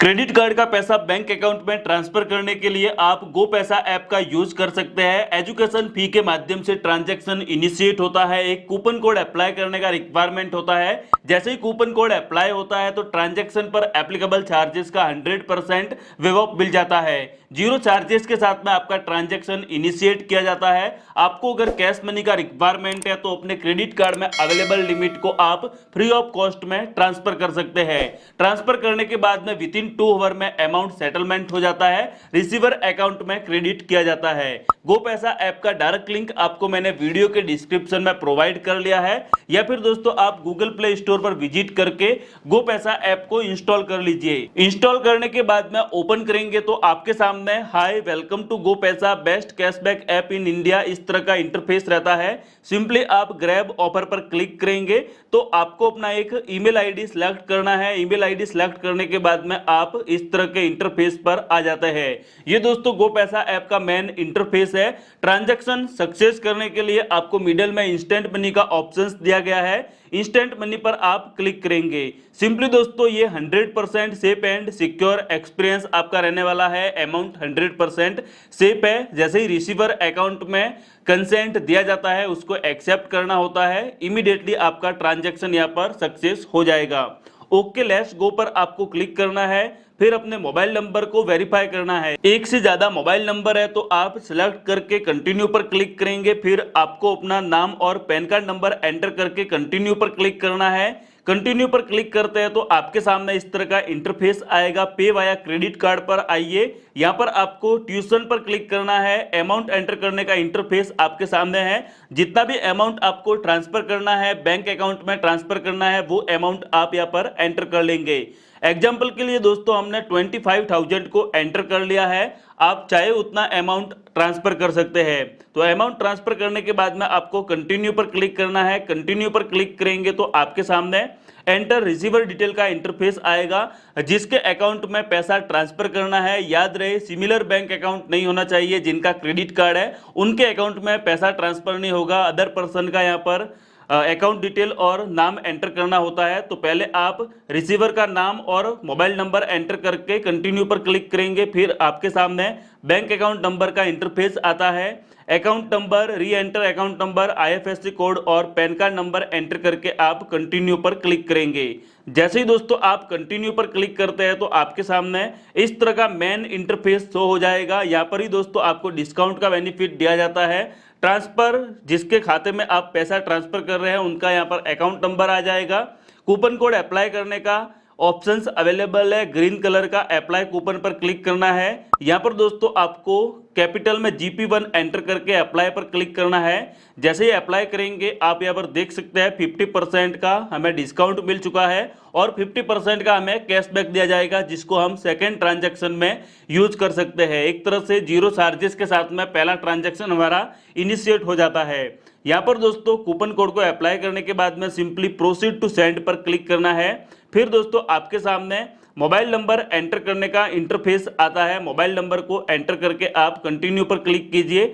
Credit card का पैसा bank account में ट्रांसफर करने के लिए आप गो पैसा ऐप का यूज कर सकते हैं। एजुकेशन फी के माध्यम से ट्रांजैक्शन इनिशिएट होता है। एक कूपन कोड अप्लाई करने का रिक्वायरमेंट होता है। जैसे ही कूपन कोड अप्लाई होता है तो ट्रांजैक्शन पर एप्लीकेबल चार्जेस का 100% वेव ऑफ मिल जाता है। जीरो चार्जेस के साथ में आपका ट्रांजैक्शन इनिशिएट किया जाता है। आपको अगर कैश मनी का रिक्वायरमेंट है तो अपने क्रेडिट कार्ड में अवेलेबल लिमिट को आप फ्री ऑफ कॉस्ट में ट्रांसफर कर सकते हैं। ट्रांसफर करने के बाद में विद इन 2 आवर में अमाउंट सेटलमेंट हो जाता है, रिसीवर अकाउंट में क्रेडिट किया जाता है। गो पैसा ऐप का डायरेक्ट लिंक आपको मैंने वीडियो के डिस्क्रिप्शन में प्रोवाइड कर लिया है, या फिर दोस्तों आप गूगल प्ले स्टोर पर विजिट करके गो पैसा ऐप को इंस्टॉल कर लीजिए। इंस्टॉल करने के बाद में ओपन करेंगे तो आपके सामने हाय वेलकम टू गो पैसा best cashback app in India इस तरह का इंटरफेस रहता है। सिंपली आप ग्रैब ऑफर पर क्लिक करेंगे तो आपको अपना एक ईमेल आईडी सिलेक्ट करना है। ईमेल आईडी सिलेक्ट करने के बाद में आप इस तरह के इंटरफेस पर आ जाते हैं। ये दोस्तों गो पैसा ऐप का मेन इंटरफेस है। ट्रांजैक्शन सक्सेस करने के लिए आपको मिडिल में इंस्टेंट मनी का ऑप्शंस दिया गया है। इंस्टेंट मनी पर आप क्लिक करेंगे। सिंपली दोस्तों ये 100% सेफ एंड सिक्योर एक्सपीरियंस आपका रहने वाला है। अमाउंट 100% सेफ है। जैसे ही रिसीवर अकाउंट में कंसेंट दिया जाता है उसको एक्सेप्ट करना होता है, इमीडिएटली आपका ट्रांजैक्शन यहाँ पर सक्सेस हो जाएगा। ओके लेट्स गो पर आपको क्लिक करना है, फिर अपने मोबाइल नंबर को वेरीफाई करना है। एक से ज्यादा मोबाइल नंबर है तो आप सिलेक्ट करके कंटिन्यू पर क्लिक करेंगे। फिर आपको अपना नाम और पैन कार्ड नंबर एंटर करके कंटिन्यू पर क्लिक करना है। कंटिन्यू पर क्लिक करते हैं तो आपके सामने इस तरह का इंटरफेस आएगा। पे वाया क्रेडिट कार्ड पर आइए, यहाँ पर आपको ट्यूशन पर क्लिक करना है। अमाउंट एंटर करने का इंटरफेस आपके सामने है। जितना भी अमाउंट आपको ट्रांसफर करना है, बैंक अकाउंट में ट्रांसफर करना है, वो अमाउंट आप यहाँ पर एंटर कर लेंगे। एग्जाम्पल के लिए दोस्तों हमने 25,000 को एंटर कर लिया है। आप चाहे उतना अमाउंट ट्रांसफर कर सकते हैं। तो अमाउंट ट्रांसफर करने के बाद में आपको कंटिन्यू पर क्लिक करना है। कंटिन्यू पर क्लिक करेंगे तो आपके सामने एंटर रिसीवर डिटेल का इंटरफेस आएगा। जिसके अकाउंट में पैसा ट्रांसफर करना है, याद रहे सिमिलर बैंक अकाउंट नहीं होना चाहिए। जिनका क्रेडिट कार्ड है उनके अकाउंट में पैसा ट्रांसफर नहीं होगा। अदर पर्सन का यहाँ पर अकाउंट डिटेल और नाम एंटर करना होता है। तो पहले आप रिसीवर का नाम और मोबाइल नंबर एंटर करके कंटिन्यू पर क्लिक करेंगे। फिर आपके सामने बैंक अकाउंट नंबर का इंटरफेस आता है। अकाउंट नंबर, री enter account number, IFSC code और पैन कार्ड नंबर एंटर करके आप कंटिन्यू पर क्लिक करेंगे। जैसे ही दोस्तों आप कंटिन्यू पर क्लिक करते हैं तो आपके सामने इस तरह का मेन इंटरफेस शो हो जाएगा। यहाँ पर ही दोस्तों आपको डिस्काउंट का बेनिफिट दिया जाता है। ट्रांसफर जिसके खाते में आप पैसा ट्रांसफर कर रहे हैं उनका यहाँ पर अकाउंट नंबर आ जाएगा। कूपन कोड अप्लाई करने का ऑप्शंस अवेलेबल है। ग्रीन कलर का अप्लाई कूपन पर क्लिक करना है। यहाँ पर दोस्तों आपको कैपिटल में GP1 एंटर करके अप्लाई पर क्लिक करना है। जैसे ही अप्लाई करेंगे आप यहाँ पर देख सकते हैं 50% का हमें डिस्काउंट मिल चुका है और 50% का हमें कैशबैक दिया जाएगा, जिसको हम सेकेंड ट्रांजैक्शन में यूज कर सकते हैं। एक तरह से जीरो चार्जेस के साथ में पहला ट्रांजैक्शन हमारा इनिशिएट हो जाता है। यहाँ पर दोस्तों कूपन कोड को अप्लाई करने के बाद में सिंपली प्रोसीड टू सेंड पर क्लिक करना है। फिर दोस्तों आपके सामने मोबाइल नंबर एंटर करने का इंटरफेस आता है। मोबाइल नंबर को एंटर करके आप कंटिन्यू पर क्लिक कीजिए।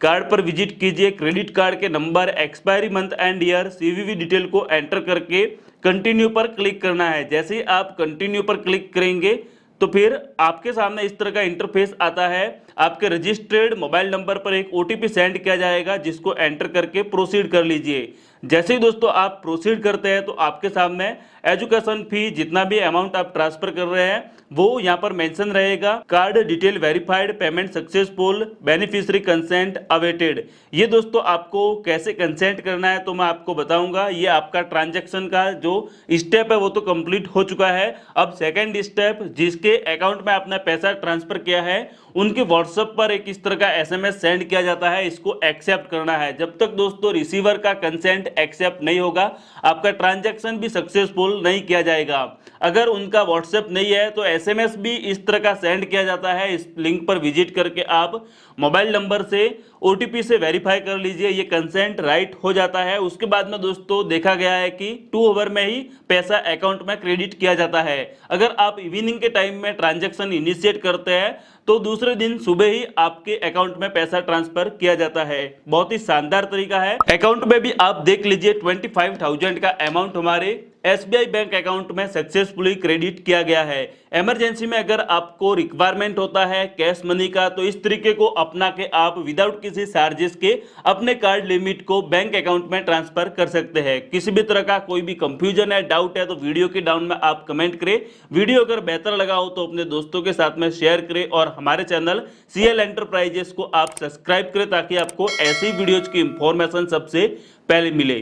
कार्ड पर विजिट कीजिए। क्रेडिट कार्ड के number, expiry month and year, CVV detail को एंटर करके कंटिन्यू पर क्लिक करना है। जैसे ही आप कंटिन्यू पर क्लिक करेंगे तो फिर आपके सामने इस तरह का इंटरफेस आता है। आपके रजिस्टर्ड मोबाइल नंबर पर एक OTP सेंड किया जाएगा, जिसको एंटर करके प्रोसीड कर लीजिए। जैसे ही दोस्तों आप प्रोसीड करते हैं तो आपके सामने एजुकेशन फी जितना भी अमाउंट आप ट्रांसफर कर रहे हैं वो यहाँ पर मेंशन रहेगा। Card detail verified, payment successful, beneficiary consent awaited. ये दोस्तों आपको कैसे कंसेंट करना है तो मैं आपको बताऊंगा। ये आपका ट्रांजैक्शन का जो स्टेप है वो तो कंप्लीट हो चुका है। अब सेकेंड स्टेप, जिसके अकाउंट में आपने पैसा ट्रांसफर किया है उनके व्हाट्सएप पर एक इस तरह का SMS सेंड किया जाता है। इसको एक्सेप्ट करना है। जब तक दोस्तों रिसीवर का कंसेंट एक्सेप्ट नहीं होगा आपका ट्रांजैक्शन भी सक्सेसफुल नहीं किया जाएगा। अगर उनका व्हाट्सएप नहीं है तो SMS भी इस तरह का सेंड किया जाता है। इस लिंक पर विजिट करके आप मोबाइल नंबर से OTP से वेरीफाई कर लीजिए। ये कंसेंट राइट हो जाता है। उसके बाद में दोस्तों देखा गया है कि 2 आवर में ही पैसा अकाउंट में क्रेडिट किया जाता है। अगर आप इवनिंग के टाइम में ट्रांजैक्शन इनिशिएट करते हैं तो दूसरे दिन सुबह ही आपके अकाउंट में पैसा ट्रांसफर किया जाता है। बहुत ही शानदार तरीका है। अकाउंट में भी आप देख लीजिए 25,000 का अमाउंट हमारे एसबीआई बैंक अकाउंट में सक्सेसफुली क्रेडिट किया गया है। इमरजेंसी में अगर आपको रिक्वायरमेंट होता है कैश मनी का, तो इस तरीके को अपना के आप विदाउट किसी चार्जेस के अपने कार्ड लिमिट को बैंक अकाउंट में ट्रांसफर कर सकते हैं। किसी भी तरह का कोई भी कंफ्यूजन है, डाउट है, तो वीडियो के डाउन में आप कमेंट करें। वीडियो अगर बेहतर लगा हो तो अपने दोस्तों के साथ में शेयर करें और हमारे चैनल सीएल एंटरप्राइजेस को आप सब्सक्राइब करें ताकि आपको ऐसी वीडियोज की इंफॉर्मेशन सबसे पहले मिले।